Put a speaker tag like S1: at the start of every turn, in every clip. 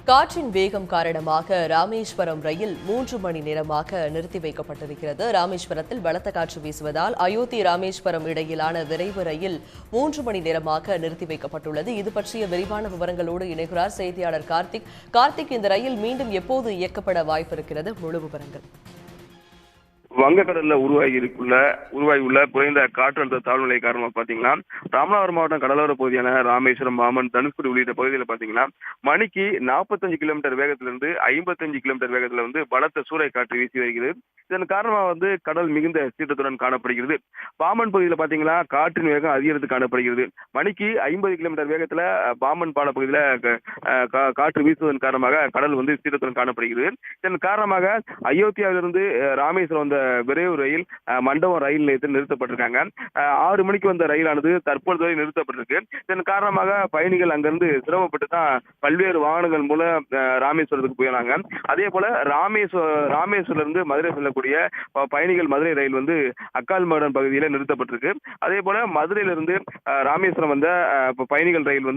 S1: காற்றின் வேகம் காரணமாக ராமேஸ்வரம் ரயில் 3 மணி நேரமாக நிறுத்தி வைக்கப்பட்டிருக்கிறது. ராமேஸ்வரத்தில் பலத்த காற்று வீசுவதால் அயோத்தி ராமேஸ்வரம் இடையிலான விரைவு ரயில் 3 மணி நேரமாக நிறுத்தி வைக்கப்பட்டுள்ளது. இது பற்றிய விரிவான விவரங்களோடு இணைகிறார் செய்தியாளர் கார்த்திக், இந்த ரயில் மீண்டும் எப்போது இயக்கப்பட வாய்ப்பு இருக்கிறது? முழு விவரங்கள்.
S2: வங்கக்கடல்ல உருவாகியுள்ள குறைந்த காற்றழுத்த தாழ்வுநிலை காரணமாக பாத்தீங்கன்னா ராமநாதபுரம் மாவட்டம் கடலோர பகுதியான ராமேஸ்வரம், பாமன், தனுஷ்கோடி உள்ளிட்ட பகுதியில் பாத்தீங்கன்னா மணிக்கு 45 கிலோமீட்டர் வேகத்திலிருந்து 55 கிலோமீட்டர் வேகத்துல பலத்த சூறை காற்று வீசி வருகிறது. இதன் காரணமாக கடல் மிகுந்த சீற்றத்துடன் காணப்படுகிறது. பாமன் பகுதியில் பாத்தீங்கன்னா காற்றின் வேகம் அதிகரித்து காணப்படுகிறது. மணிக்கு 50 கிலோமீட்டர் வேகத்துல பாமன் பால பகுதியில காற்று வீசுவதன் காரணமாக கடல் சீற்றத்துடன் காணப்படுகிறது. இதன் காரணமாக அயோத்தியாவிலிருந்து ராமேஸ்வரம் வந்த விரைவு ரயில் மண்டபம் ரயில் நிலையத்தில் நிறுத்தப்பட்டிருக்காங்க. 6 மணிக்கு வந்த ரயிலானது தற்பொழுது வரை நிறுத்தப்பட்டிருக்கு. இதன் காரணமாக பயணிகள் அங்கிருந்து சிரமப்பட்டு தான் பல்வேறு வாகனங்கள் மூலம் ராமேஸ்வரத்துக்கு போயிடறாங்க. அதே போல ராமேஸ்வரம் இருந்து மதுரை செல்லக்கூடிய பயணிகள் மதுரை ரயில் அக்கால்மேடன் பகுதியில நிறுத்தப்பட்டிருக்கு. அதே போல மதுரையிலிருந்து ராமேஸ்வரம் வந்த பயணிகள் ரயில்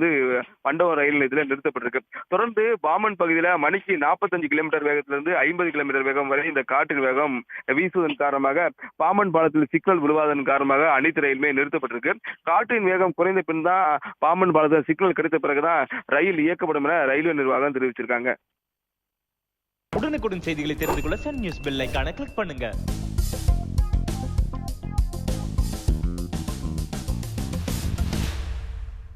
S2: மண்டபம் ரயில் நிலையத்தில் நிறுத்தப்பட்டிருக்கு. தொடர்ந்து பாமன் பகுதியில மணிக்கு 45 கிலோமீட்டர் வேகத்திலிருந்து 50 கிலோமீட்டர் வேகம் வரை இந்த காற்றின் வேகம் வீசுவதன் காரணமாக பாமன் பாலத்தில் சிக்னல் விழுவாதன் காரணமாக அனைத்து ரயிலுமே நிறுத்தப்பட்டிருக்கு. காற்றின் வேகம் குறைந்த பின் தான் பாமன் பாலத்தில் சிக்னல் கிடைத்த பிறகுதான் ரயில் இயக்கப்படும் என ரயில்வே நிர்வாகம் தெரிவிச்சிருக்காங்க.
S3: உடனுக்குடன் செய்திகளை தெரிந்து கொள்ள சன் நியூஸ் பெல் ஐகானை கிளிக் பண்ணுங்க.